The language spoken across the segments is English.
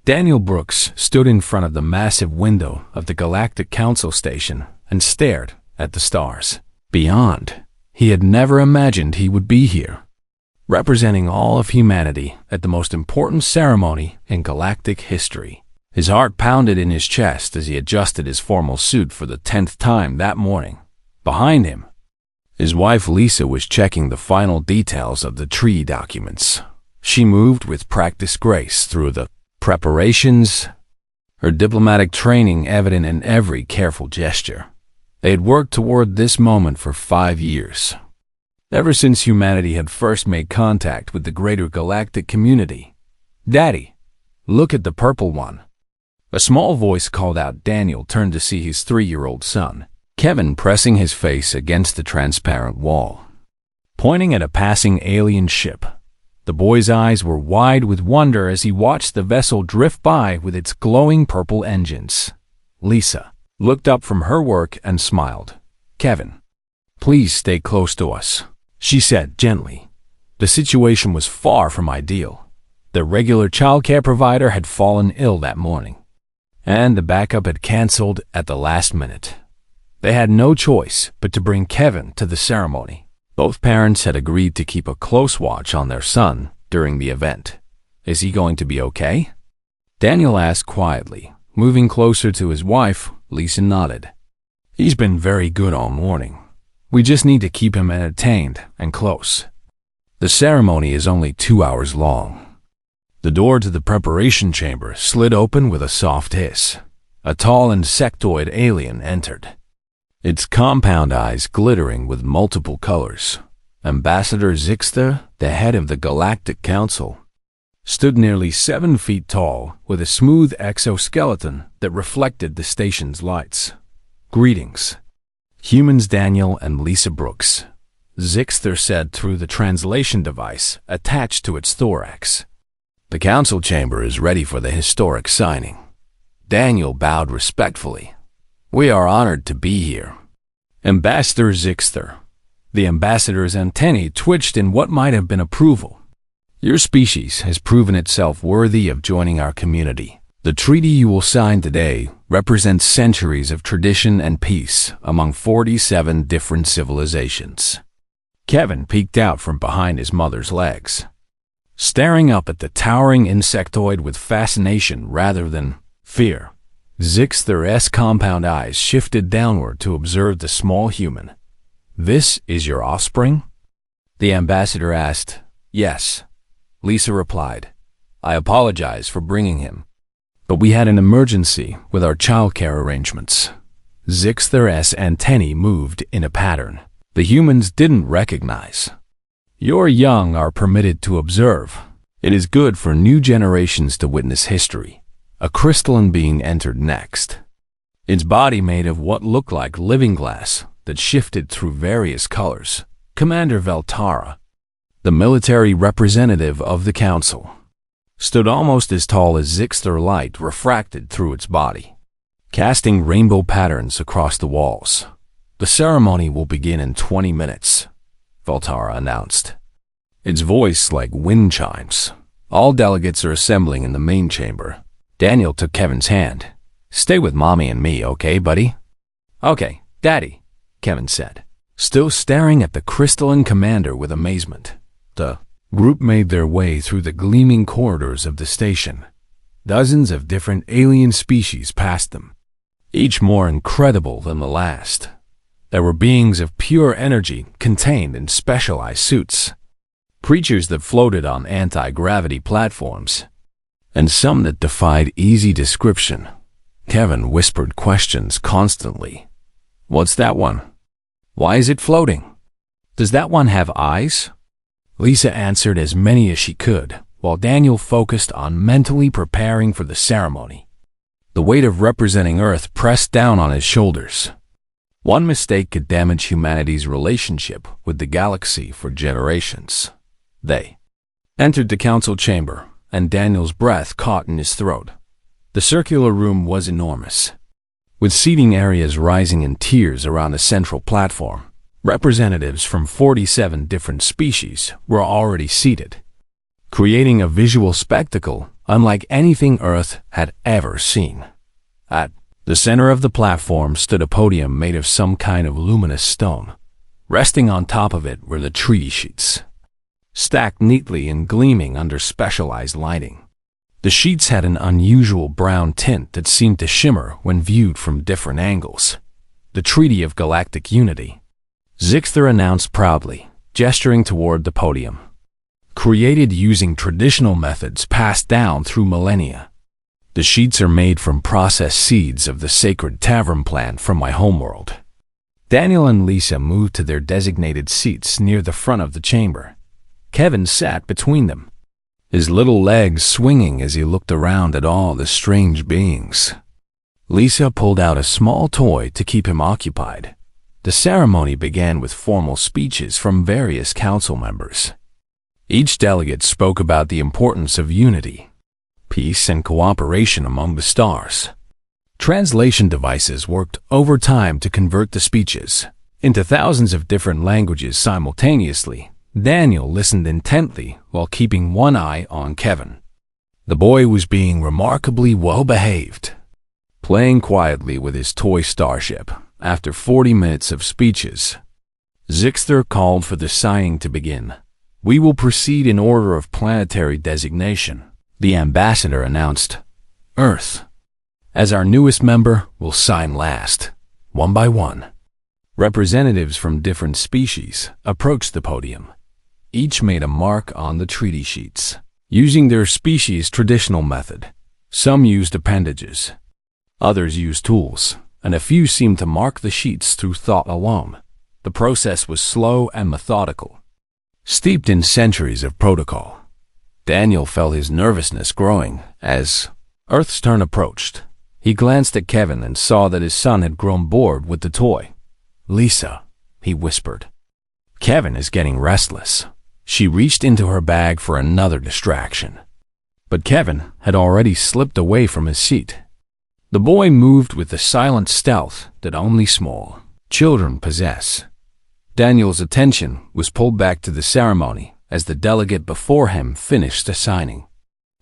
Daniel Brooks stood in front of the massive window of the Galactic Council station and stared at the stars. Beyond, he had never imagined he would be here, representing all of humanity at the most important ceremony in galactic history. His heart pounded in his chest as he adjusted his formal suit for the 10th time that morning. Behind him, his wife Lisa was checking the final details of the treaty documents. She moved with practiced grace through the preparations, her diplomatic training evident in every careful gesture. They had worked toward this moment for 5 years, ever since humanity had first made contact with the greater galactic community. "Daddy, look at the purple one." A small voice called out. Daniel turned to see his 3-year-old son, Kevin, pressing his face against the transparent wall, pointing at a passing alien ship. The boy's eyes were wide with wonder as he watched the vessel drift by with its glowing purple engines. Lisa looked up from her work and smiled. "Kevin, please stay close to us," she said gently. The situation was far from ideal. Their regular childcare provider had fallen ill that morning, and the backup had canceled at the last minute. They had no choice but to bring Kevin to the ceremony. Both parents had agreed to keep a close watch on their son during the event. "Is he going to be okay?" Daniel asked quietly. Moving closer to his wife, Lisa nodded. "He's been very good all morning. We just need to keep him entertained and close." The ceremony is only 2 hours long. The door to the preparation chamber slid open with a soft hiss. A tall insectoid alien entered, its compound eyes glittering with multiple colors. Ambassador Zixter, the head of the Galactic Council, stood nearly 7 feet tall with a smooth exoskeleton that reflected the station's lights. "Greetings, humans Daniel and Lisa Brooks," Zixter said through the translation device attached to its thorax. "The council chamber is ready for the historic signing." Daniel bowed respectfully. "We are honored to be here." Ambassador Zixter. The ambassador's antennae twitched in what might have been approval. "Your species has proven itself worthy of joining our community. The treaty you will sign today represents centuries of tradition and peace among 47 different civilizations." Kevin peeked out from behind his mother's legs, staring up at the towering insectoid with fascination rather than fear. Zixter's compound eyes shifted downward to observe the small human. "This is your offspring?" the ambassador asked. "Yes," Lisa replied. "I apologize for bringing him, but we had an emergency with our childcare arrangements." Zixter's antennae moved in a pattern the humans didn't recognize. "Your young are permitted to observe. It is good for new generations to witness history." A crystalline being entered next, its body made of what looked like living glass that shifted through various colors. Commander Veltara, the military representative of the council, stood almost as tall as Zixter. Light refracted through its body, casting rainbow patterns across the walls. "The ceremony will begin in 20 minutes, Veltara announced, its voice like wind chimes. "All delegates are assembling in the main chamber." Daniel took Kevin's hand. "Stay with Mommy and me, okay, buddy?" "Okay, Daddy," Kevin said, still staring at the crystalline commander with amazement. The group made their way through the gleaming corridors of the station. Dozens of different alien species passed them, each more incredible than the last. There were beings of pure energy contained in specialized suits, creatures that floated on anti-gravity platforms, and some that defied easy description. Kevin whispered questions constantly. "What's that one? Why is it floating? Does that one have eyes?" Lisa answered as many as she could, while Daniel focused on mentally preparing for the ceremony. The weight of representing Earth pressed down on his shoulders. One mistake could damage humanity's relationship with the galaxy for generations. They entered the council chamber, and Daniel's breath caught in his throat. The circular room was enormous, with seating areas rising in tiers around a central platform. Representatives from 47 different species were already seated, creating a visual spectacle unlike anything Earth had ever seen. At the center of the platform stood a podium made of some kind of luminous stone. Resting on top of it were the treaty sheets, stacked neatly and gleaming under specialized lighting. The sheets had an unusual brown tint that seemed to shimmer when viewed from different angles. The Treaty of Galactic Unity, Zixter announced proudly, gesturing toward the podium. Created using traditional methods passed down through millennia. The sheets are made from processed seeds of the sacred tavern plant from my homeworld. Daniel and Lisa moved to their designated seats near the front of the chamber. Kevin sat between them, his little legs swinging as he looked around at all the strange beings. Lisa pulled out a small toy to keep him occupied. The ceremony began with formal speeches from various council members. Each delegate spoke about the importance of unity, peace, and cooperation among the stars. Translation devices worked overtime to convert the speeches into thousands of different languages simultaneously. Daniel listened intently while keeping one eye on Kevin. The boy was being remarkably well-behaved, playing quietly with his toy starship. After 40 minutes of speeches, Zixter called for the signing to begin. "We will proceed in order of planetary designation," the ambassador announced. "Earth, as our newest member, will sign last, one by one." Representatives from different species approached the podium. Each made a mark on the treaty sheets, using their species' traditional method. Some used appendages, others used tools, and a few seemed to mark the sheets through thought alone. The process was slow and methodical, steeped in centuries of protocol. Daniel felt his nervousness growing as Earth's turn approached. He glanced at Kevin and saw that his son had grown bored with the toy. "Lisa," he whispered. "Kevin is getting restless." She reached into her bag for another distraction, but Kevin had already slipped away from his seat. The boy moved with the silent stealth that only small children possess. Daniel's attention was pulled back to the ceremony as the delegate before him finished the signing.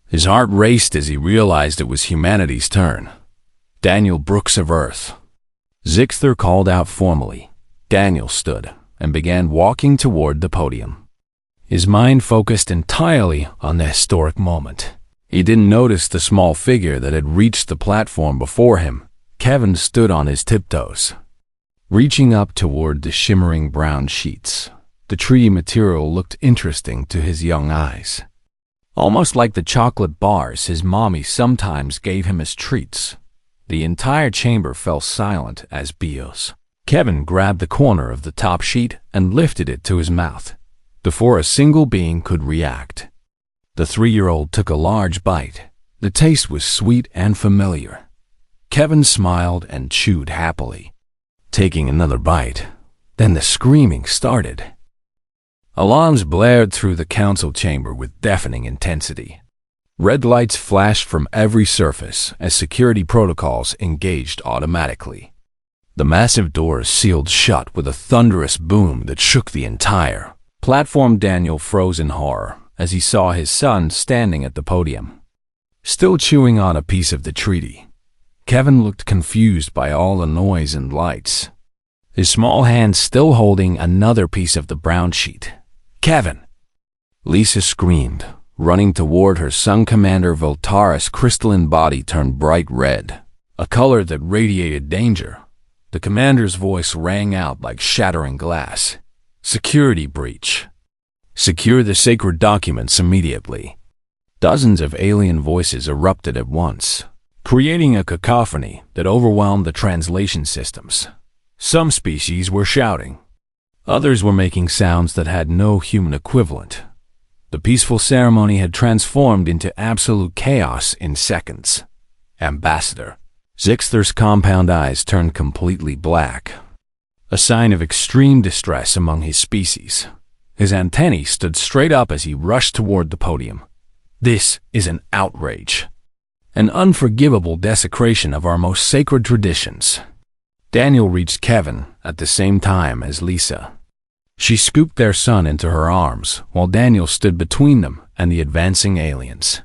His heart raced as he realized it was humanity's turn. "Daniel Brooks of Earth." Zixter called out formally. Daniel stood and began walking toward the podium, his mind focused entirely on the historic moment. He didn't notice the small figure that had reached the platform before him. Kevin stood on his tiptoes, reaching up toward the shimmering brown sheets. The treaty material looked interesting to his young eyes, almost like the chocolate bars his mommy sometimes gave him as treats. The entire chamber fell silent as Bios. Kevin grabbed the corner of the top sheet and lifted it to his mouth, before a single being could react. The 3-year-old took a large bite. The taste was sweet and familiar. Kevin smiled and chewed happily, taking another bite. Then the screaming started. Alarms blared through the council chamber with deafening intensity. Red lights flashed from every surface as security protocols engaged automatically. The massive doors sealed shut with a thunderous boom that shook the entire platform. Daniel froze in horror as he saw his son standing at the podium, still chewing on a piece of the treaty. Kevin looked confused by all the noise and lights, his small hand still holding another piece of the brown sheet. "Kevin!" Lisa screamed, running toward her son. Commander Voltara's crystalline body turned bright red, a color that radiated danger. The commander's voice rang out like shattering glass. "Security breach. Secure the sacred documents immediately." Dozens of alien voices erupted at once, creating a cacophony that overwhelmed the translation systems. Some species were shouting. Others were making sounds that had no human equivalent. The peaceful ceremony had transformed into absolute chaos in seconds. Ambassador Zixter's compound eyes turned completely black, a sign of extreme distress among his species. His antennae stood straight up as he rushed toward the podium. "This is an outrage, an unforgivable desecration of our most sacred traditions." Daniel reached Kevin at the same time as Lisa. She scooped their son into her arms while Daniel stood between them and the advancing aliens.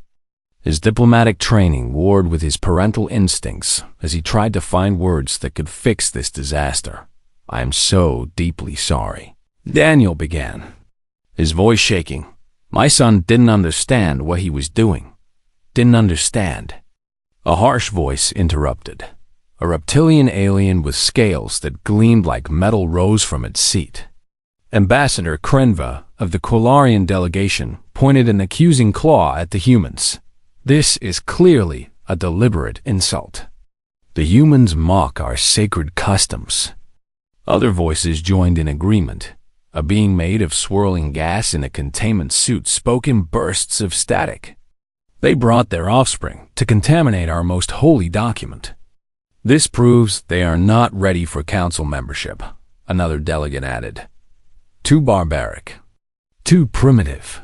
His diplomatic training warred with his parental instincts as he tried to find words that could fix this disaster. "I am so deeply sorry," Daniel began, his voice shaking. My son didn't understand what he was doing. Didn't understand. A harsh voice interrupted. A reptilian alien with scales that gleamed like metal rose from its seat. Ambassador Krenva of the Quilarian delegation pointed an accusing claw at the humans. "This is clearly a deliberate insult. The humans mock our sacred customs." Other voices joined in agreement. A being made of swirling gas in a containment suit spoke in bursts of static. "They brought their offspring to contaminate our most holy document. This proves they are not ready for council membership," another delegate added. "Too barbaric. Too primitive."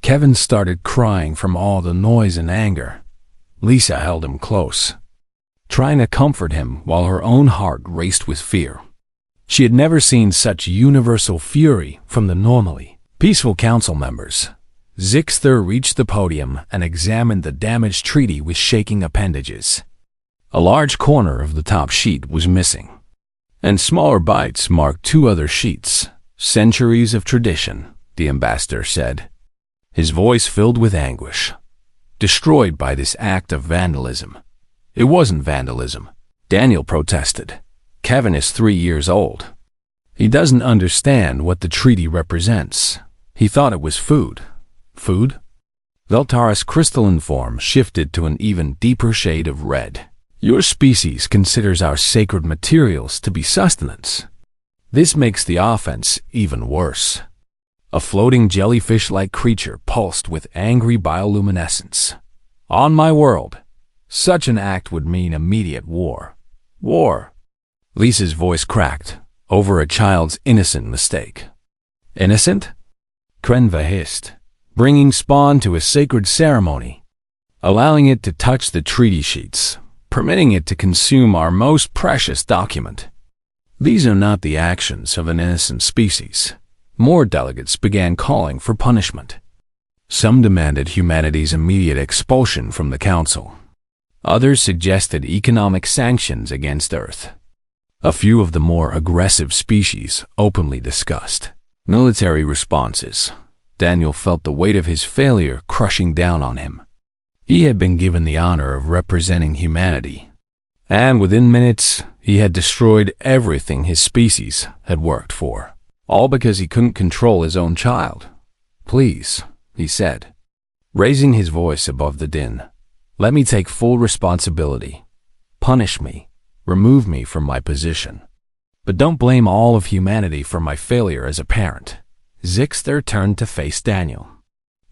Kevin started crying from all the noise and anger. Lisa held him close, trying to comfort him while her own heart raced with fear. She had never seen such universal fury from the normally peaceful council members. Zixter reached the podium and examined the damaged treaty with shaking appendages. A large corner of the top sheet was missing, and smaller bites marked two other sheets. "Centuries of tradition," the ambassador said, his voice filled with anguish. "Destroyed by this act of vandalism." "It wasn't vandalism," Daniel protested. "Kevin is 3 years old. He doesn't understand what the treaty represents. He thought it was food." "Food?" Veltara's crystalline form shifted to an even deeper shade of red. "Your species considers our sacred materials to be sustenance. This makes the offense even worse." A floating jellyfish-like creature pulsed with angry bioluminescence. "On my world, such an act would mean immediate war." "War?" Lisa's voice cracked over a child's innocent mistake. "Innocent?" Krenva hissed. "Bringing spawn to a sacred ceremony, allowing it to touch the treaty sheets, permitting it to consume our most precious document. These are not the actions of an innocent species." More delegates began calling for punishment. Some demanded humanity's immediate expulsion from the council. Others suggested economic sanctions against Earth. A few of the more aggressive species openly discussed military responses. Daniel felt the weight of his failure crushing down on him. He had been given the honor of representing humanity, and within minutes he had destroyed everything his species had worked for, all because he couldn't control his own child. "Please," he said, raising his voice above the din, "let me take full responsibility. Punish me. Remove me from my position. But don't blame all of humanity for my failure as a parent." Zixter turned to face Daniel,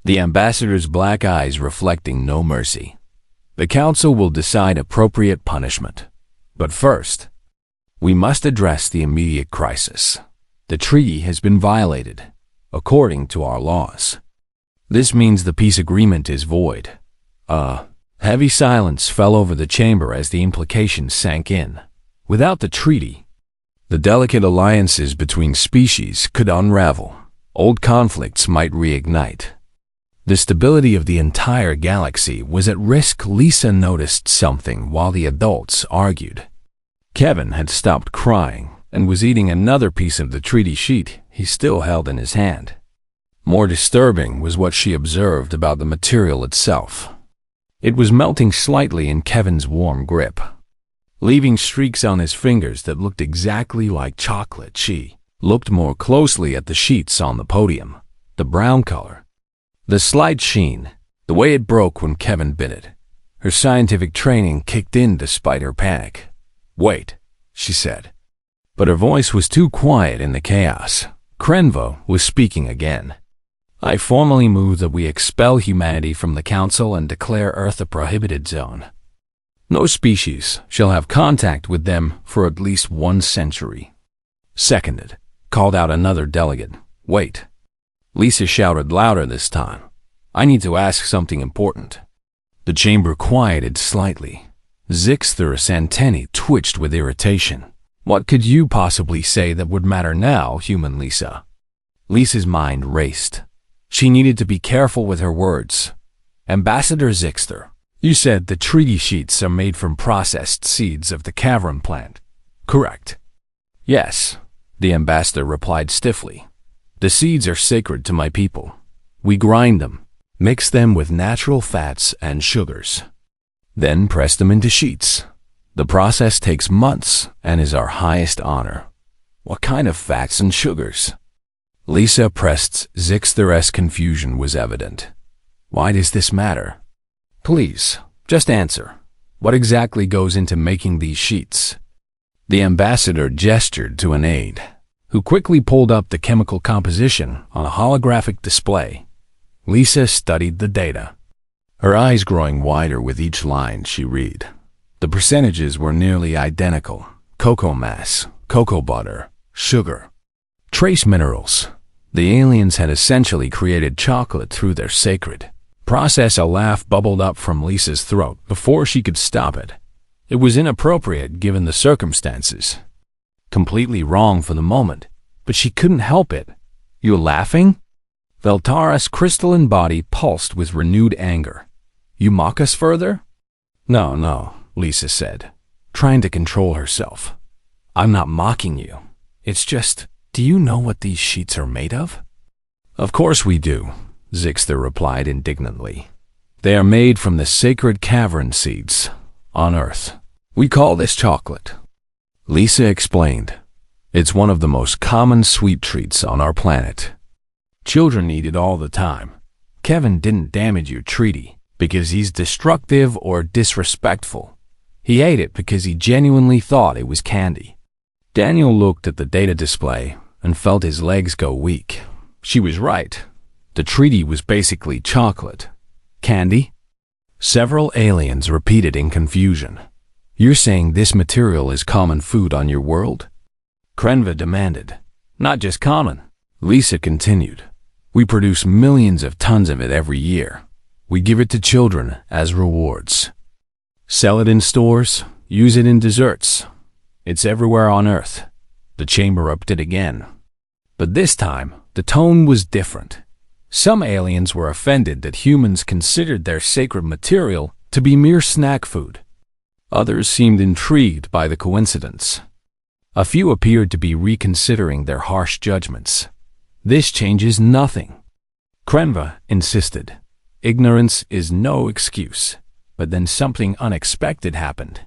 the ambassador's black eyes reflecting no mercy. "The council will decide appropriate punishment. But first, we must address the immediate crisis. The treaty has been violated, according to our laws. This means the peace agreement is void." Heavy silence fell over the chamber as the implications sank in. Without the treaty, the delicate alliances between species could unravel. Old conflicts might reignite. The stability of the entire galaxy was at risk. Lisa noticed something while the adults argued. Kevin had stopped crying and was eating another piece of the treaty sheet he still held in his hand. More disturbing was what she observed about the material itself. It was melting slightly in Kevin's warm grip, leaving streaks on his fingers that looked exactly like chocolate. She looked more closely at the sheets on the podium. The brown color, the slight sheen, the way it broke when Kevin bit it. Her scientific training kicked in despite her panic. "Wait," she said. But her voice was too quiet in the chaos. Krenva was speaking again. "I formally move that we expel humanity from the Council and declare Earth a prohibited zone. No species shall have contact with them for at least 1 century. "Seconded," called out another delegate. "Wait." Lisa shouted louder this time. "I need to ask something important." The chamber quieted slightly. Zixther's antennae twitched with irritation. "What could you possibly say that would matter now, human Lisa?" Lisa's mind raced. She needed to be careful with her words. Ambassador Zixter, you said the treaty sheets are made from processed seeds of the cavern plant, correct? Yes, the ambassador replied stiffly. The seeds are sacred to my people. We grind them, mix them with natural fats and sugars, then press them into sheets. The process takes months and is our highest honor. What kind of fats and sugars? Lisa pressed Zixter's confusion was evident. Why does this matter? Please, just answer. What exactly goes into making these sheets? The ambassador gestured to an aide, who quickly pulled up the chemical composition on a holographic display. Lisa studied the data, her eyes growing wider with each line she read. The percentages were nearly identical. Cocoa mass, cocoa butter, sugar, trace minerals. The aliens had essentially created chocolate through their sacred process. A laugh bubbled up from Lisa's throat before she could stop it. It was inappropriate given the circumstances. Completely wrong for the moment, but she couldn't help it. You laughing? Veltara's crystalline body pulsed with renewed anger. You mock us further? No, Lisa said, trying to control herself. I'm not mocking you. It's just, do you know what these sheets are made of? Of course we do, Zixter replied indignantly. They are made from the sacred cavern seeds on Earth. We call this chocolate. Lisa explained. It's one of the most common sweet treats on our planet. Children eat it all the time. Kevin didn't damage your treaty because he's destructive or disrespectful. He ate it because he genuinely thought it was candy. Daniel looked at the data display and felt his legs go weak. She was right. The treaty was basically chocolate. Candy? Several aliens repeated in confusion. You're saying this material is common food on your world? Krenva demanded. Not just common. Lisa continued. We produce millions of tons of it every year. We give it to children as rewards. Sell it in stores, use it in desserts. It's everywhere on Earth. The chamber upped it again. But this time, the tone was different. Some aliens were offended that humans considered their sacred material to be mere snack food. Others seemed intrigued by the coincidence. A few appeared to be reconsidering their harsh judgments. This changes nothing. Krenva insisted. Ignorance is no excuse. But then something unexpected happened.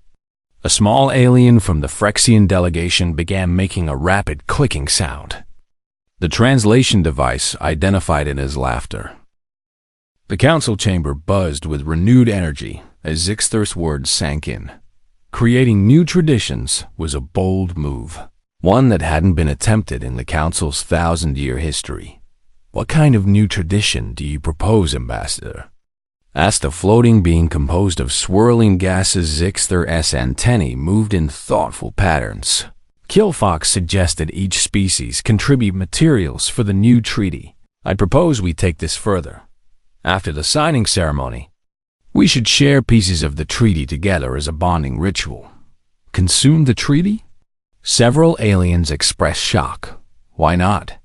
A small alien from the Phyrexian delegation began making a rapid clicking sound. The translation device identified it as laughter. The council chamber buzzed with renewed energy as Zixter's words sank in. Creating new traditions was a bold move, one that hadn't been attempted in the council's 1,000-year history. What kind of new tradition do you propose, Ambassador? Asked a floating being composed of swirling gases. Zixter's antennae moved in thoughtful patterns. Killfox suggested each species contribute materials for the new treaty. I propose we take this further. After the signing ceremony, we should share pieces of the treaty together as a bonding ritual. Consume the treaty? Several aliens expressed shock. Why not?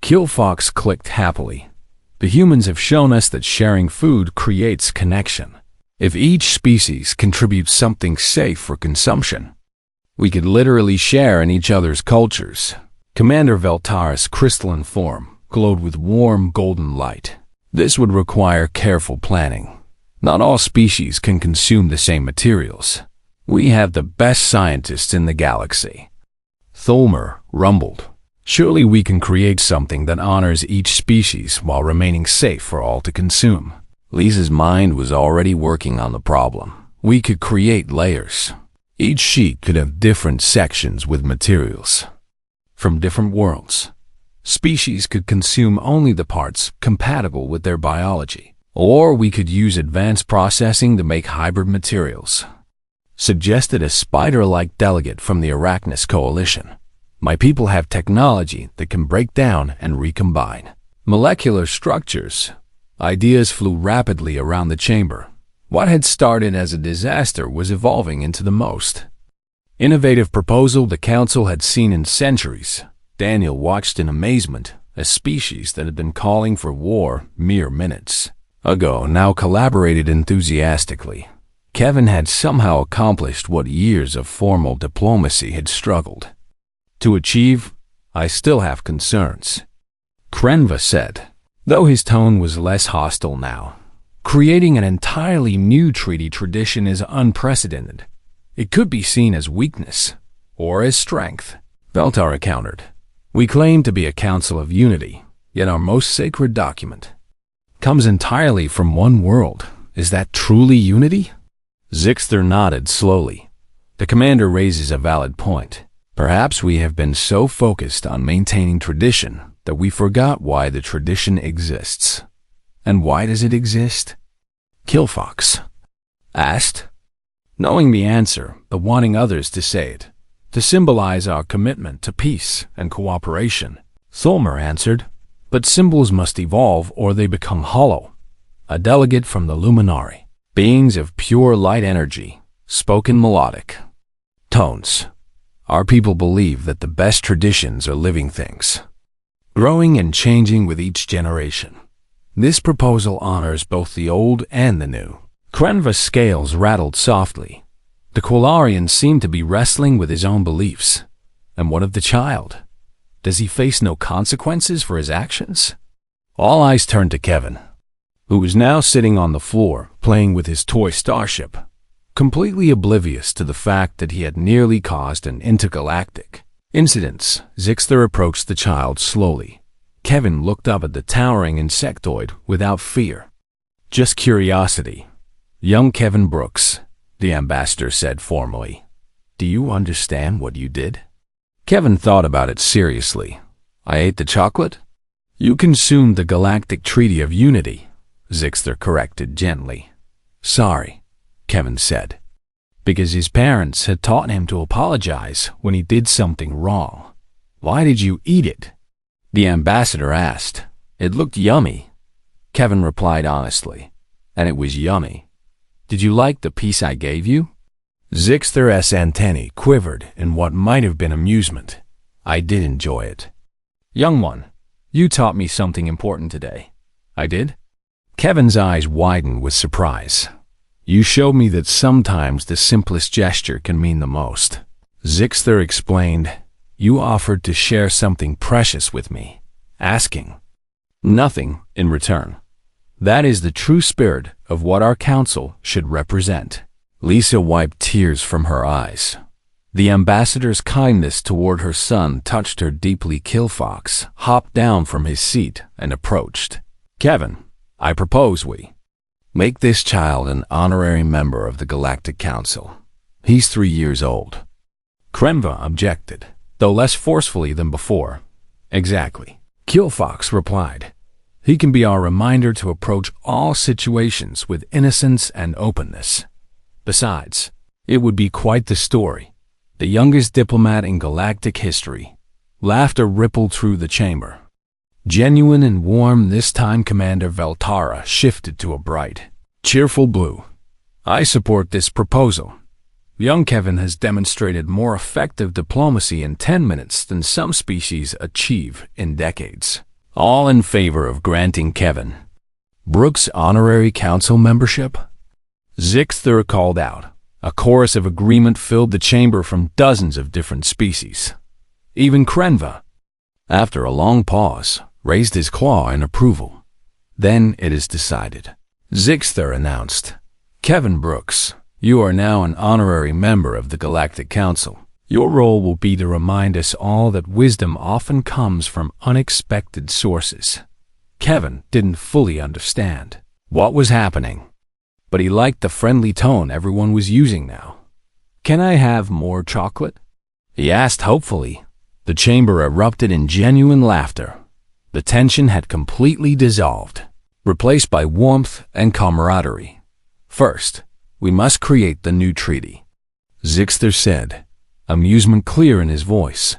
Killfox clicked happily. The humans have shown us that sharing food creates connection. If each species contributes something safe for consumption, we could literally share in each other's cultures. Commander Veltara's crystalline form glowed with warm golden light. This would require careful planning. Not all species can consume the same materials. We have the best scientists in the galaxy. Tholmer rumbled. Surely we can create something that honors each species while remaining safe for all to consume. Lisa's mind was already working on the problem. We could create layers. Each sheet could have different sections with materials from different worlds. Species could consume only the parts compatible with their biology, or we could use advanced processing to make hybrid materials. Suggested a spider-like delegate from the Arachnus Coalition. My people have technology that can break down and recombine molecular structures. Ideas flew rapidly around the chamber. What had started as a disaster was evolving into the most innovative proposal the council had seen in centuries. Daniel watched in amazement, a species that had been calling for war mere minutes ago now collaborated enthusiastically. Kevin had somehow accomplished what years of formal diplomacy had struggled to achieve. I still have concerns, Krenva said, though his tone was less hostile now. Creating an entirely new treaty tradition is unprecedented. It could be seen as weakness or as strength, Veltara countered. We claim to be a council of unity, yet our most sacred document comes entirely from one world. Is that truly unity? Zixter nodded slowly. The commander raises a valid point. Perhaps we have been so focused on maintaining tradition that we forgot why the tradition exists. And why does it exist? Killfox asked, knowing the answer but wanting others to say it, to symbolize our commitment to peace and cooperation. Thulmer answered, but symbols must evolve or they become hollow. A delegate from the Luminari, beings of pure light energy, spoke in melodic tones. Our people believe that the best traditions are living things, growing and changing with each generation. This proposal honors both the old and the new. Krenva's scales rattled softly. The Quillarian seemed to be wrestling with his own beliefs. And what of the child? Does he face no consequences for his actions? All eyes turned to Kevin, who was now sitting on the floor playing with his toy starship, completely oblivious to the fact that he had nearly caused an intergalactic incident. Zixter approached the child slowly. Kevin looked up at the towering insectoid without fear, just curiosity. Young Kevin Brooks, the ambassador said formally, do you understand what you did? Kevin thought about it seriously. I ate the chocolate? You consumed the Galactic Treaty of Unity, Zixter corrected gently. Sorry, Kevin said, because his parents had taught him to apologize when he did something wrong. Why did you eat it? The ambassador asked. It looked yummy, Kevin replied honestly. And it was yummy. Did you like the piece I gave you? Zixter's antennae quivered in what might have been amusement. I did enjoy it. Young one, you taught me something important today. I did? Kevin's eyes widened with surprise. You showed me that sometimes the simplest gesture can mean the most. Zixter explained, you offered to share something precious with me, asking nothing in return. That is the true spirit of what our council should represent. Lisa wiped tears from her eyes. The ambassador's kindness toward her son touched her deeply. Killfox hopped down from his seat and approached. Kevin, I propose we make this child an honorary member of the Galactic Council. He's 3 years old. Krenva objected, though less forcefully than before. Exactly, Killfox replied. He can be our reminder to approach all situations with innocence and openness. Besides, it would be quite the story. The youngest diplomat in galactic history. Laughter rippled through the chamber. Genuine and warm this time. Commander Veltara shifted to a bright, cheerful blue. I support this proposal. Young Kevin has demonstrated more effective diplomacy in 10 minutes than some species achieve in decades. All in favor of granting Kevin Brooks honorary council membership? Zixter called out. A chorus of agreement filled the chamber from dozens of different species. Even Krenva, after a long pause, raised his claw in approval. Then it is decided, Zixter announced. Kevin Brooks, you are now an honorary member of the Galactic Council. Your role will be to remind us all that wisdom often comes from unexpected sources. Kevin didn't fully understand what was happening, but he liked the friendly tone everyone was using now. Can I have more chocolate? He asked hopefully. The chamber erupted in genuine laughter. The tension had completely dissolved, replaced by warmth and camaraderie. First, we must create the new treaty, Zixter said, amusement clear in his voice.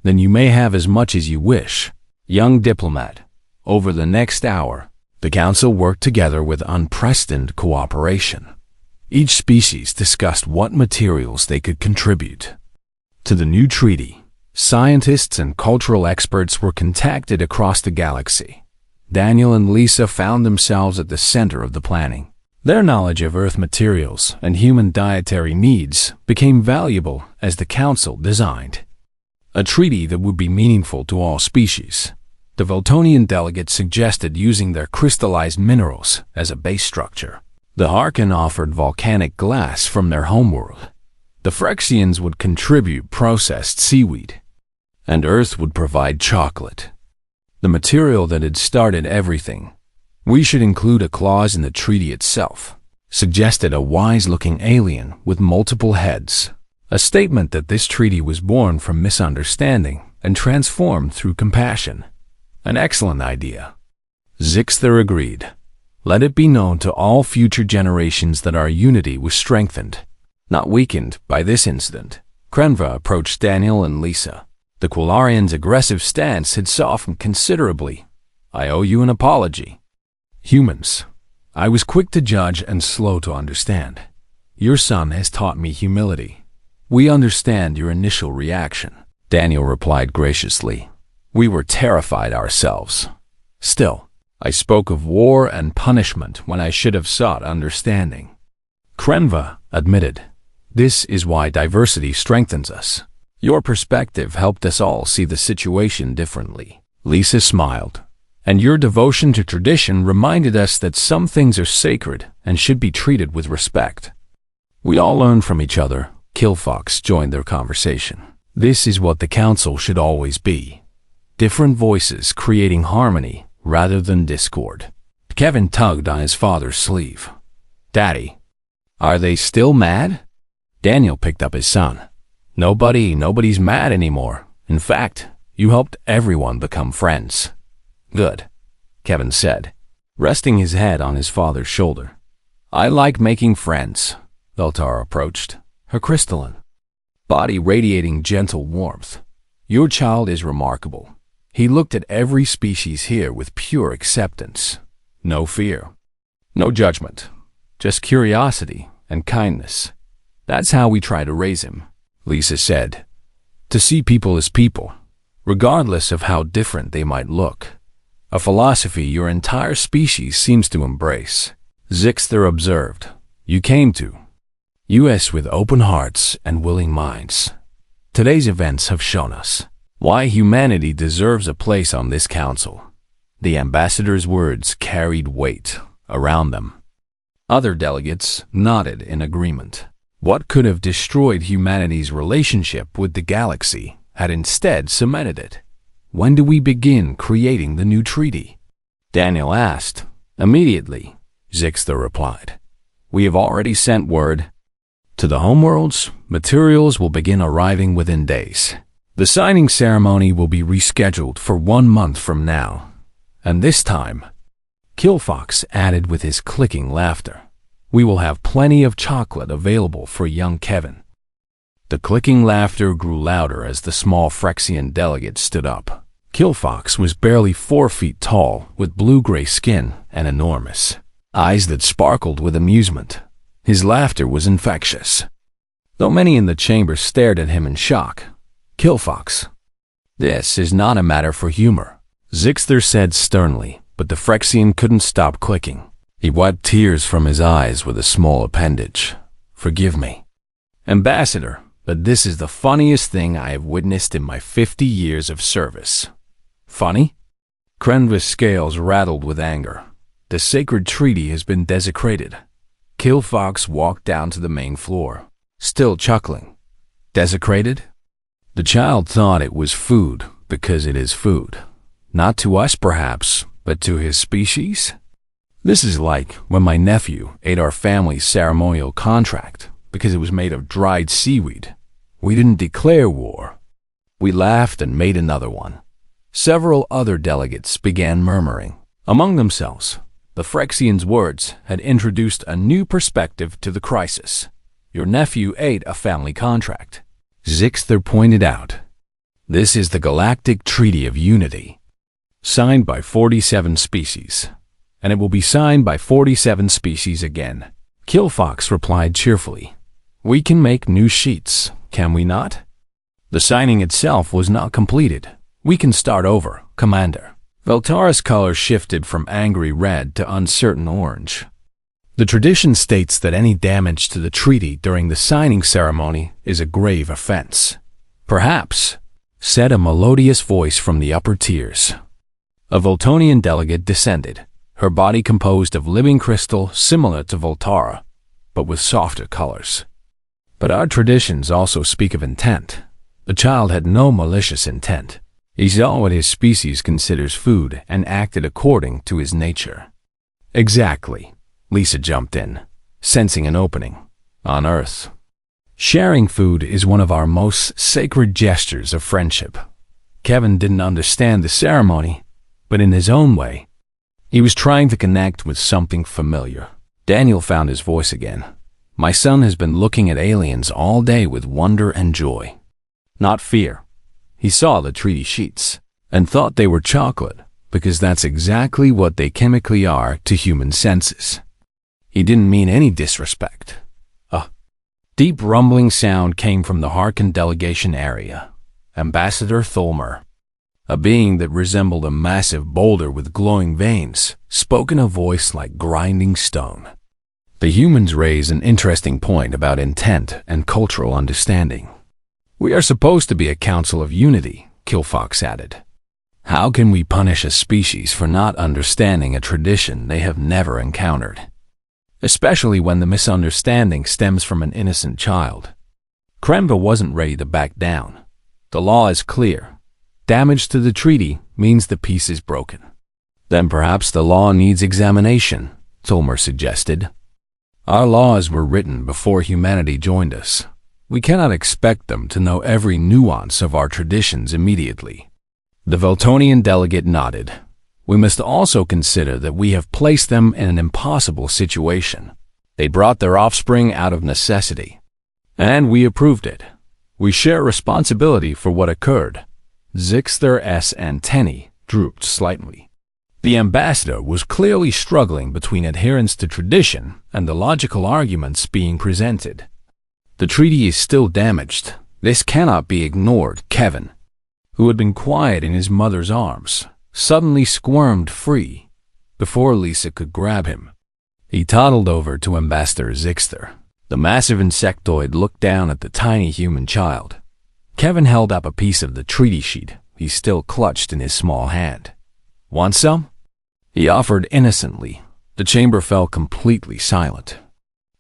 Then you may have as much as you wish. Young diplomat, over the next hour, the council worked together with unprecedented cooperation. Each species discussed what materials they could contribute to the new treaty. Scientists and cultural experts were contacted across the galaxy. Daniel and Lisa found themselves at the center of the planning. Their knowledge of Earth materials and human dietary needs became valuable as the Council designed a treaty that would be meaningful to all species. The Voltonian delegates suggested using their crystallized minerals as a base structure. The Harkin offered volcanic glass from their homeworld. The Phyrexians would contribute processed seaweed, and Earth would provide chocolate, the material that had started everything. We should include a clause in the treaty itself, suggested a wise-looking alien with multiple heads, a statement that this treaty was born from misunderstanding and transformed through compassion. An excellent idea. Zixter agreed. Let it be known to all future generations that our unity was strengthened, not weakened, by this incident. Krenva approached Daniel and Lisa. The Quillarians' aggressive stance had softened considerably. I owe you an apology. Humans, I was quick to judge and slow to understand. Your son has taught me humility. We understand your initial reaction. Daniel replied graciously. We were terrified ourselves. Still, I spoke of war and punishment when I should have sought understanding. Krenva admitted. This is why diversity strengthens us. Your perspective helped us all see the situation differently. Lisa smiled. And your devotion to tradition reminded us that some things are sacred and should be treated with respect. We all learned from each other. Killfox joined their conversation. This is what the Council should always be. Different voices creating harmony rather than discord. Kevin tugged on his father's sleeve. Daddy, are they still mad? Daniel picked up his son. Nobody's mad anymore. In fact, you helped everyone become friends. Good, Kevin said, resting his head on his father's shoulder. I like making friends. Veltar approached, her crystalline body radiating gentle warmth. Your child is remarkable. He looked at every species here with pure acceptance. No fear, no judgment, just curiosity and kindness. That's how we try to raise him, Lisa said. To see people as people, regardless of how different they might look. A philosophy your entire species seems to embrace. Zixter observed. You came to us with open hearts and willing minds. Today's events have shown us why humanity deserves a place on this council. The ambassador's words carried weight around them. Other delegates nodded in agreement. What could have destroyed humanity's relationship with the galaxy had instead cemented it. When do we begin creating the new treaty? Daniel asked. Immediately, Zixter replied. We have already sent word. To the homeworlds, materials will begin arriving within days. The signing ceremony will be rescheduled for 1 month from now. And this time, Killfox added with his clicking laughter, we will have plenty of chocolate available for young Kevin. The clicking laughter grew louder as the small Phyrexian delegate stood up. Killfox was barely 4 feet tall, with blue-gray skin and enormous eyes that sparkled with amusement. His laughter was infectious. Though many in the chamber stared at him in shock, Killfox, this is not a matter for humor, Zixter said sternly, but the Phyrexian couldn't stop clicking. He wiped tears from his eyes with a small appendage. Forgive me, Ambassador, but this is the funniest thing I have witnessed in my 50 years of service. Funny? Krenva's scales rattled with anger. The sacred treaty has been desecrated. Killfox walked down to the main floor, still chuckling. Desecrated? The child thought it was food because it is food. Not to us, perhaps, but to his species? This is like when my nephew ate our family's ceremonial contract because it was made of dried seaweed. We didn't declare war. We laughed and made another one. Several other delegates began murmuring among themselves. The Phyrexian's words had introduced a new perspective to the crisis. Your nephew ate a family contract. Zixter pointed out. This is the Galactic Treaty of Unity, signed by 47 species, and it will be signed by 47 species again. Killfox replied cheerfully. We can make new sheets, can we not? The signing itself was not completed. We can start over, Commander. Voltara's color shifted from angry red to uncertain orange. The tradition states that any damage to the treaty during the signing ceremony is a grave offense. Perhaps, said a melodious voice from the upper tiers. A Voltonian delegate descended, her body composed of living crystal similar to Voltara, but with softer colors. But our traditions also speak of intent. The child had no malicious intent. He saw what his species considers food and acted according to his nature. Exactly, Lisa jumped in, sensing an opening. On Earth, sharing food is one of our most sacred gestures of friendship. Kevin didn't understand the ceremony, but in his own way, he was trying to connect with something familiar. Daniel found his voice again. My son has been looking at aliens all day with wonder and joy. Not fear. He saw the treaty sheets and thought they were chocolate because that's exactly what they chemically are to human senses. He didn't mean any disrespect. A deep rumbling sound came from the Harkin delegation area. Ambassador Tholmer, a being that resembled a massive boulder with glowing veins, spoke in a voice like grinding stone. The humans raise an interesting point about intent and cultural understanding. We are supposed to be a council of unity, Killfox added. How can we punish a species for not understanding a tradition they have never encountered? Especially when the misunderstanding stems from an innocent child. Kremba wasn't ready to back down. The law is clear. Damage to the treaty means the peace is broken. Then perhaps the law needs examination, Tolmer suggested. Our laws were written before humanity joined us. We cannot expect them to know every nuance of our traditions immediately. The Voltonian delegate nodded. We must also consider that we have placed them in an impossible situation. They brought their offspring out of necessity. And we approved it. We share responsibility for what occurred. Zixther's antennae drooped slightly. The ambassador was clearly struggling between adherence to tradition and the logical arguments being presented. The treaty is still damaged. This cannot be ignored. Kevin, who had been quiet in his mother's arms, suddenly squirmed free before Lisa could grab him. He toddled over to Ambassador Zixther. The massive insectoid looked down at the tiny human child. Kevin held up a piece of the treaty sheet he still clutched in his small hand. Want some? He offered innocently. The chamber fell completely silent.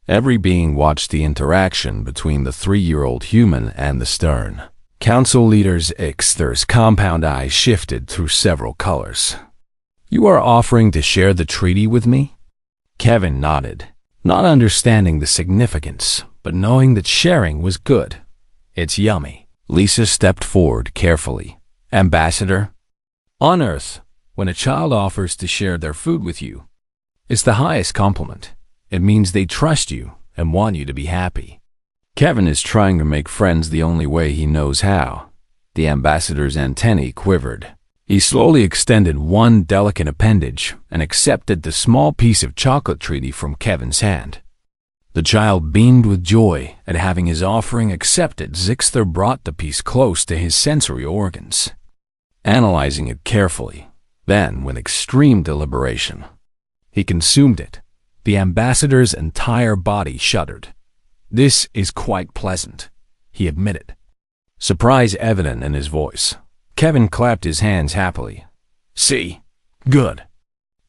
Every being watched the interaction between the 3-year-old human and the stern. Council leader Zixther's compound eyes shifted through several colors. You are offering to share the treaty with me? Kevin nodded, not understanding the significance, but knowing that sharing was good. It's yummy. Lisa stepped forward carefully. Ambassador, on Earth, when a child offers to share their food with you, it's the highest compliment. It means they trust you and want you to be happy. Kevin is trying to make friends the only way he knows how. The ambassador's antennae quivered. He slowly extended one delicate appendage and accepted the small piece of chocolate treaty from Kevin's hand. The child beamed with joy at having his offering accepted. Zixther brought the piece close to his sensory organs, analyzing it carefully. Then, with extreme deliberation, he consumed it. The ambassador's entire body shuddered. This is quite pleasant, he admitted, surprise evident in his voice. Kevin clapped his hands happily. See? Good.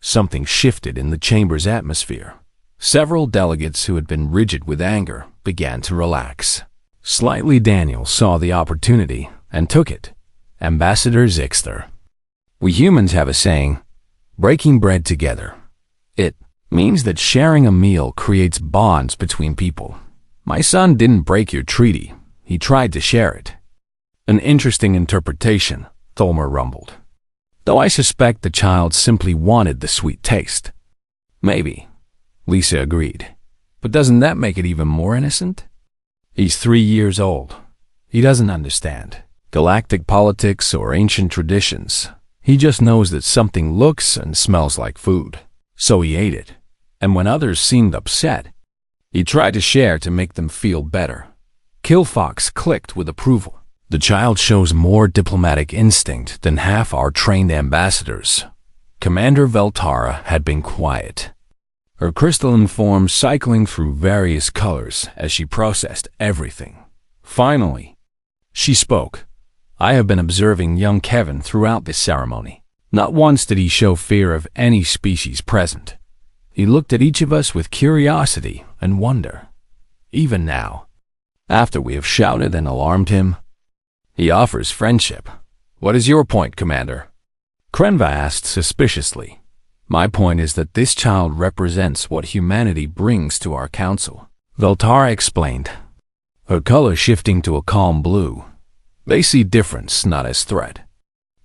Something shifted in the chamber's atmosphere. Several delegates who had been rigid with anger began to relax. Slightly, Daniel saw the opportunity and took it. Ambassador Zixther. We humans have a saying, breaking bread together. It means that sharing a meal creates bonds between people. My son didn't break your treaty. He tried to share it. An interesting interpretation, Tholmer rumbled. Though I suspect the child simply wanted the sweet taste. Maybe, Lisa agreed. But doesn't that make it even more innocent? He's 3 years old. He doesn't understand galactic politics or ancient traditions. He just knows that something looks and smells like food. So he ate it. And when others seemed upset, he tried to share to make them feel better. Killfox clicked with approval. The child shows more diplomatic instinct than half our trained ambassadors. Commander Veltara had been quiet, her crystalline form cycling through various colors as she processed everything. Finally, she spoke. I have been observing young Kevin throughout this ceremony. Not once did he show fear of any species present. He looked at each of us with curiosity and wonder. Even now, after we have shouted and alarmed him, he offers friendship. What is your point, Commander? Krenva asked suspiciously. My point is that this child represents what humanity brings to our council. Veltara explained, her color shifting to a calm blue. They see difference not as threat,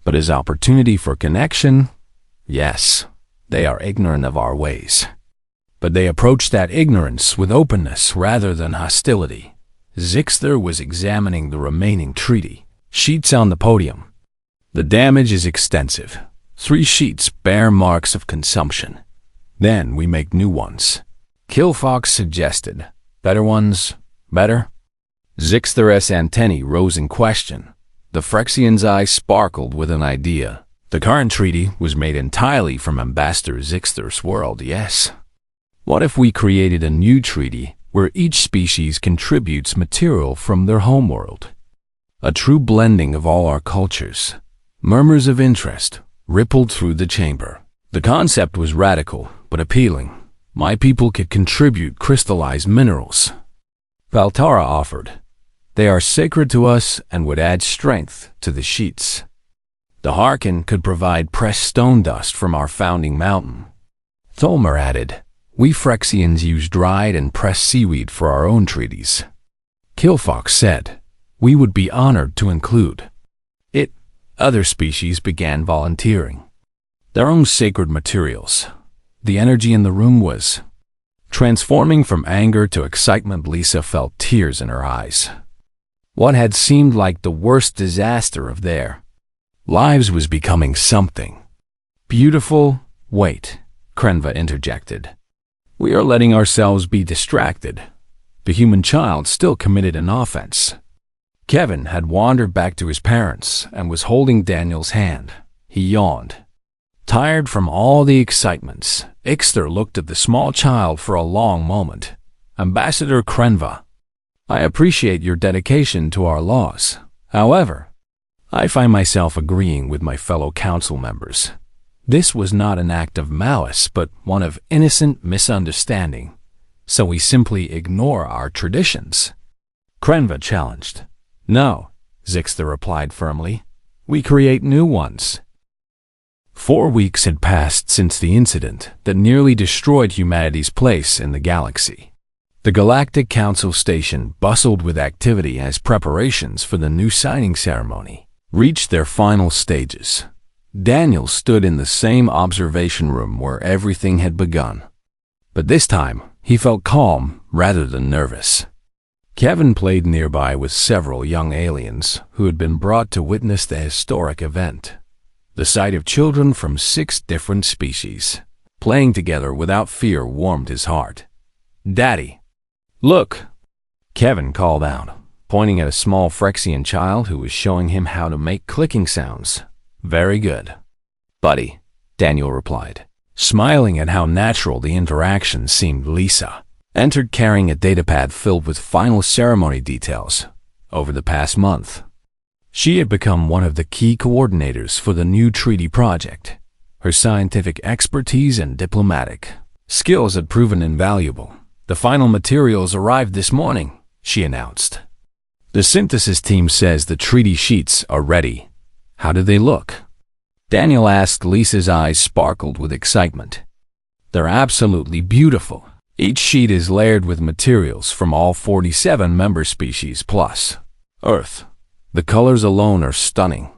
but as opportunity for connection. Yes, they are ignorant of our ways, but they approach that ignorance with openness rather than hostility. Zixter was examining the remaining treaty sheets on the podium. The damage is extensive. 3 sheets bear marks of consumption. Then we make new ones. Killfox suggested. Better ones? Better? Zixter's antennae rose in question. The Phyrexian's eyes sparkled with an idea. The current treaty was made entirely from Ambassador Zixter's world, yes. What if we created a new treaty where each species contributes material from their homeworld? A true blending of all our cultures. Murmurs of interest rippled through the chamber. The concept was radical but appealing. My people could contribute crystallized minerals. Valtara offered. They are sacred to us and would add strength to the sheets. The Harkin could provide pressed stone dust from our founding mountain. Tholmer added, we Phyrexians use dried and pressed seaweed for our own treaties. Killfox said, we would be honored to include it. Other species began volunteering. Their own sacred materials. The energy in the room was transforming from anger to excitement. Lisa felt tears in her eyes. What had seemed like the worst disaster of their lives was becoming something beautiful. Wait, Krenva interjected. We are letting ourselves be distracted. The human child still committed an offense. Kevin had wandered back to his parents and was holding Daniel's hand. He yawned. Tired from all the excitements, Ixter looked at the small child for a long moment. Ambassador Krenva, I appreciate your dedication to our laws. However, I find myself agreeing with my fellow council members. This was not an act of malice, but one of innocent misunderstanding. So we simply ignore our traditions. Krenva challenged. No, Zixter replied firmly. We create new ones. 4 weeks had passed since the incident that nearly destroyed humanity's place in the galaxy. The Galactic Council Station bustled with activity as preparations for the new signing ceremony reached their final stages. Daniel stood in the same observation room where everything had begun. But this time, he felt calm rather than nervous. Kevin played nearby with several young aliens who had been brought to witness the historic event. The sight of children from 6 different species playing together without fear warmed his heart. Daddy, look, Kevin called out, pointing at a small Phyrexian child who was showing him how to make clicking sounds. Very good, buddy, Daniel replied, smiling at how natural the interaction seemed. Lisa entered carrying a datapad filled with final ceremony details over the past month. She had become one of the key coordinators for the new treaty project. Her scientific expertise and diplomatic skills had proven invaluable. The final materials arrived this morning, she announced. The synthesis team says the treaty sheets are ready. How do they look? Daniel asked. Lisa's eyes sparkled with excitement. They're absolutely beautiful. Each sheet is layered with materials from all 47 member species plus Earth. The colors alone are stunning.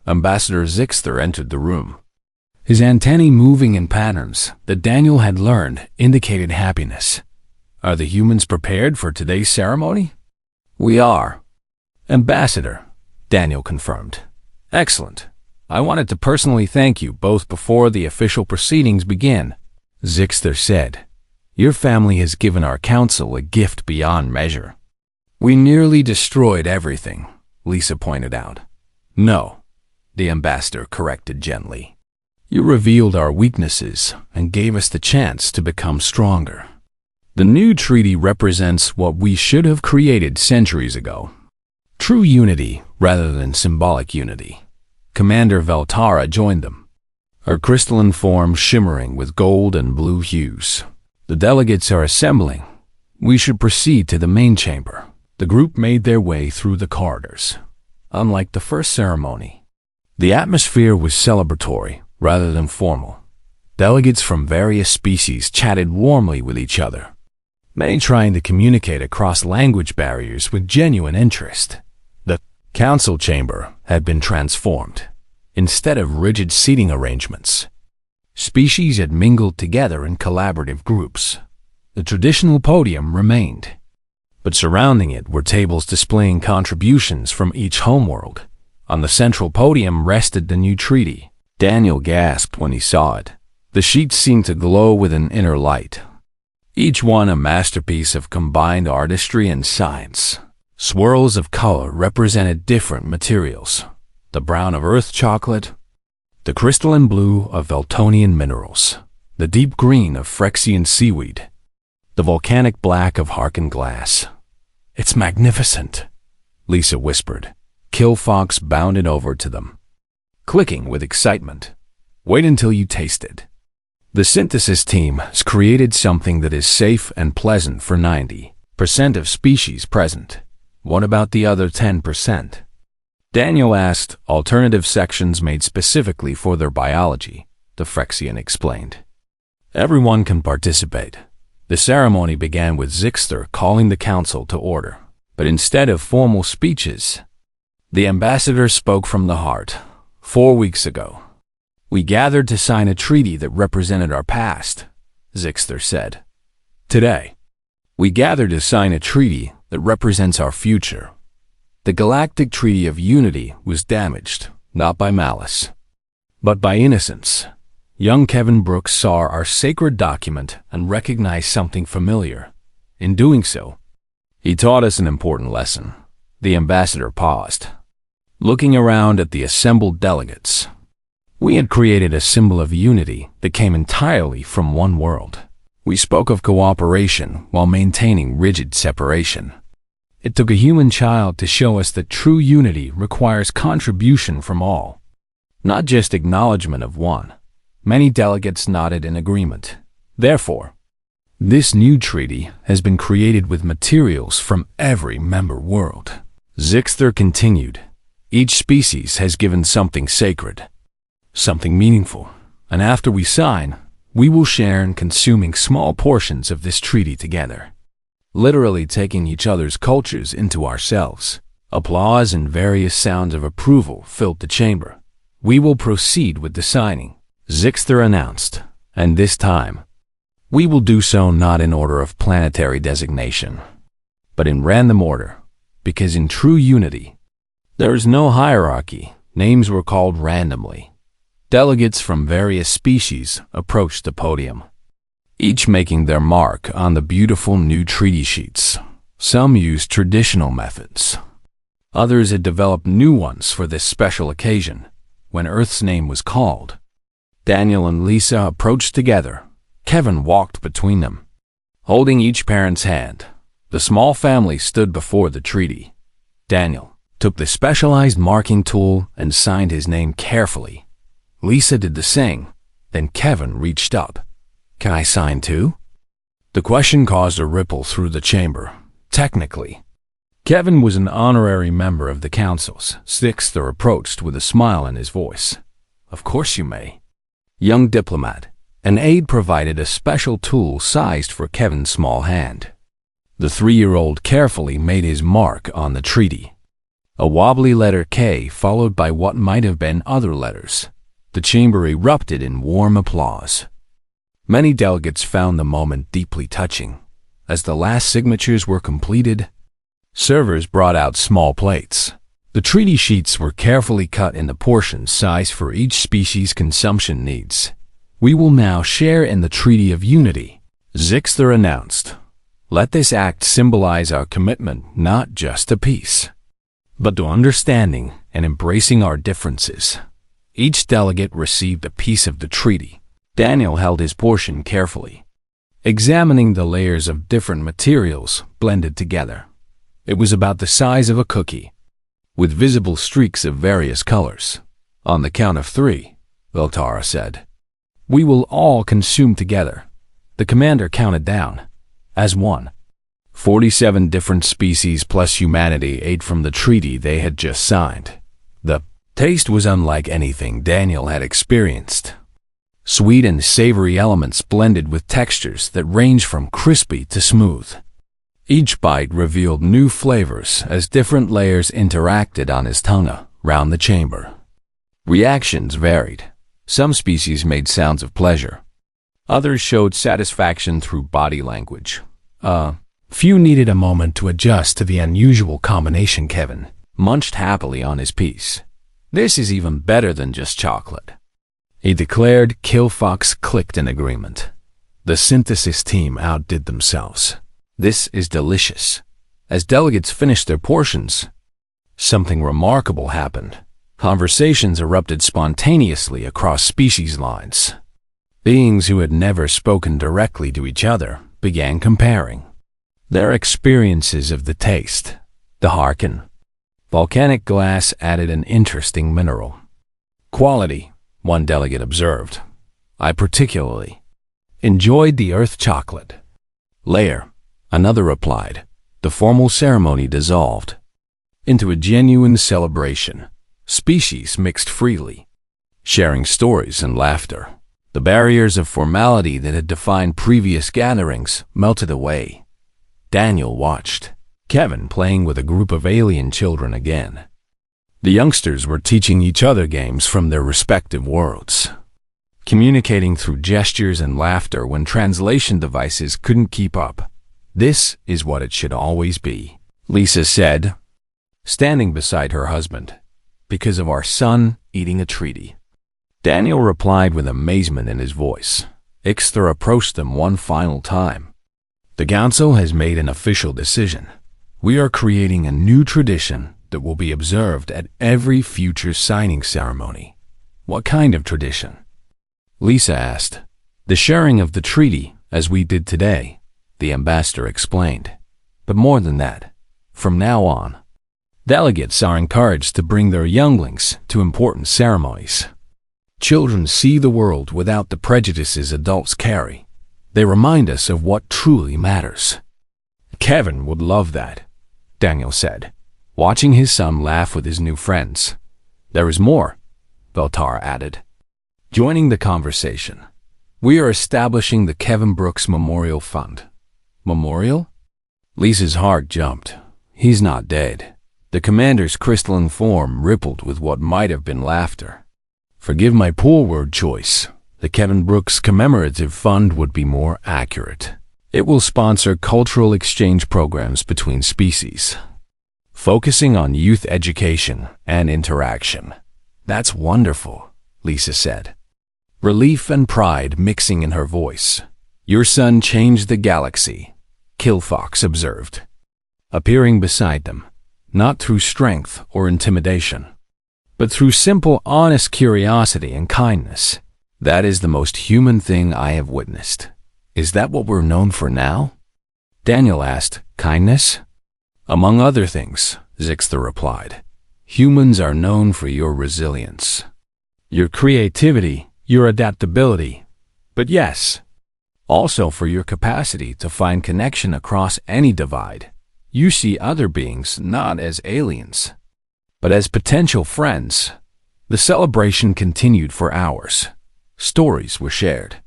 Ambassador Zixter entered the room. His antennae moving in patterns that Daniel had learned indicated happiness. Are the humans prepared for today's ceremony? We are, Ambassador, Daniel confirmed. Excellent. I wanted to personally thank you both before the official proceedings begin, Zixter said. Your family has given our council a gift beyond measure. We nearly destroyed everything. Lisa pointed out. No, the ambassador corrected gently. You revealed our weaknesses and gave us the chance to become stronger. The new treaty represents what we should have created centuries ago. True unity rather than symbolic unity. Commander Veltara joined them, her crystalline form shimmering with gold and blue hues. The delegates are assembling. We should proceed to the main chamber. The group made their way through the corridors. Unlike the first ceremony, the atmosphere was celebratory rather than formal. Delegates from various species chatted warmly with each other, many trying to communicate across language barriers with genuine interest. The council chamber had been transformed. Instead of rigid seating arrangements, species had mingled together in collaborative groups. The traditional podium remained, but surrounding it were tables displaying contributions from each homeworld. On the central podium rested the new treaty. Daniel gasped when he saw it. The sheets seemed to glow with an inner light, each one a masterpiece of combined artistry and science. Swirls of color represented different materials: the brown of earth chocolate, the crystalline blue of Veltonian minerals, the deep green of Phyrexian seaweed, the volcanic black of Harken glass. It's magnificent, Lisa whispered. Killfox bounded over to them, clicking with excitement. Wait until you taste it. The synthesis team has created something that is safe and pleasant for 90% of species present. What about the other 10%? Daniel asked. Alternative sections made specifically for their biology, the Phyrexian explained. Everyone can participate. The ceremony began with Zixter calling the council to order. But instead of formal speeches, the ambassador spoke from the heart. 4 weeks ago, we gathered to sign a treaty that represented our past, Zixter said. Today, we gather to sign a treaty that represents our future. The Galactic Treaty of Unity was damaged, not by malice, but by innocence. Young Kevin Brooks saw our sacred document and recognized something familiar. In doing so, he taught us an important lesson. The ambassador paused, looking around at the assembled delegates. We had created a symbol of unity that came entirely from one world. We spoke of cooperation while maintaining rigid separation. It took a human child to show us that true unity requires contribution from all, not just acknowledgement of one. Many delegates nodded in agreement. Therefore, this new treaty has been created with materials from every member world. Zixter continued. Each species has given something sacred, something meaningful, and after we sign, we will share in consuming small portions of this treaty together, literally taking each other's cultures into ourselves. Applause and various sounds of approval filled the chamber. We will proceed with the signing, Zixter announced, and this time, we will do so not in order of planetary designation, but in random order, because in true unity, there is no hierarchy. Names were called randomly. Delegates from various species approached the podium, each making their mark on the beautiful new treaty sheets. Some used traditional methods. Others had developed new ones for this special occasion. When Earth's name was called, Daniel and Lisa approached together. Kevin walked between them, holding each parent's hand. The small family stood before the treaty. Daniel took the specialized marking tool and signed his name carefully. Lisa did the same. Then Kevin reached up. Can I sign too? The question caused a ripple through the chamber. Technically, Kevin was an honorary member of the councils. Zixter approached with a smile in his voice. Of course you may. Young diplomat. An aide provided a special tool sized for Kevin's small hand. The 3-year-old carefully made his mark on the treaty. A wobbly letter K followed by what might have been other letters. The chamber erupted in warm applause. Many delegates found the moment deeply touching. As the last signatures were completed, servers brought out small plates. The treaty sheets were carefully cut into portions sized for each species' consumption needs. We will now share in the Treaty of Unity, Zixter announced. Let this act symbolize our commitment not just to peace, but to understanding and embracing our differences. Each delegate received a piece of the treaty. Daniel held his portion carefully, examining the layers of different materials blended together. It was about the size of a cookie, with visible streaks of various colors. On the count of 3, Veltara said, "We will all consume together." The commander counted down. As one. 47 different species plus humanity ate from the treaty they had just signed. The taste was unlike anything Daniel had experienced. Sweet and savory elements blended with textures that ranged from crispy to smooth. Each bite revealed new flavors as different layers interacted on his tongue around the chamber. Reactions varied. Some species made sounds of pleasure. Others showed satisfaction through body language. Few needed a moment to adjust to the unusual combination. Kevin munched happily on his piece. "This is even better than just chocolate," he declared. Killfox clicked in agreement. The synthesis team outdid themselves. "This is delicious." As delegates finished their portions, something remarkable happened. Conversations erupted spontaneously across species lines. Beings who had never spoken directly to each other began comparing their experiences of the taste. The Harkin volcanic glass added an interesting mineral quality, one delegate observed. "I particularly enjoyed the earth chocolate layer," another replied. The formal ceremony dissolved into a genuine celebration. Species mixed freely, sharing stories and laughter. The barriers of formality that had defined previous gatherings melted away. Daniel watched Kevin playing with a group of alien children again. The youngsters were teaching each other games from their respective worlds, communicating through gestures and laughter when translation devices couldn't keep up. "This is what it should always be," Lisa said, standing beside her husband, "because of our son eating a treaty." Daniel replied with amazement in his voice. Ixther approached them one final time. "The council has made an official decision. We are creating a new tradition that will be observed at every future signing ceremony." "What kind of tradition?" Lisa asked. "The sharing of the treaty, as we did today," the ambassador explained. "But more than that, from now on, delegates are encouraged to bring their younglings to important ceremonies. Children see the world without the prejudices adults carry. They remind us of what truly matters." "Kevin would love that," Daniel said, watching his son laugh with his new friends. "There is more," Beltar added, joining the conversation. "We are establishing the Kevin Brooks Memorial Fund." "Memorial?" Lisa's heart jumped. "He's not dead." The commander's crystalline form rippled with what might have been laughter. "Forgive my poor word choice. The Kevin Brooks Commemorative Fund would be more accurate. It will sponsor cultural exchange programs between species, focusing on youth education and interaction." "That's wonderful," Lisa said, relief and pride mixing in her voice. "Your son changed the galaxy," Killfox observed, appearing beside them, not through strength or intimidation, but through simple, honest curiosity and kindness. "That is the most human thing I have witnessed." "Is that what we're known for now?" Daniel asked. "Kindness?" "Among other things," Zixter replied. "Humans are known for your resilience, your creativity, your adaptability, but yes, also for your capacity to find connection across any divide. You see other beings not as aliens, but as potential friends." The celebration continued for hours. Stories were shared,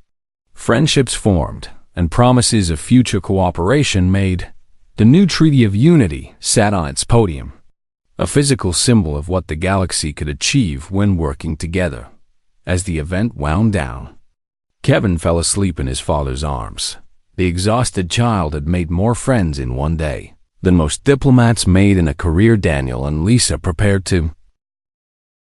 friendships formed, and promises of future cooperation made. The new Treaty of Unity sat on its podium, a physical symbol of what the galaxy could achieve when working together. As the event wound down, Kevin fell asleep in his father's arms. The exhausted child had made more friends in one day than most diplomats made in a career. Daniel and Lisa prepared to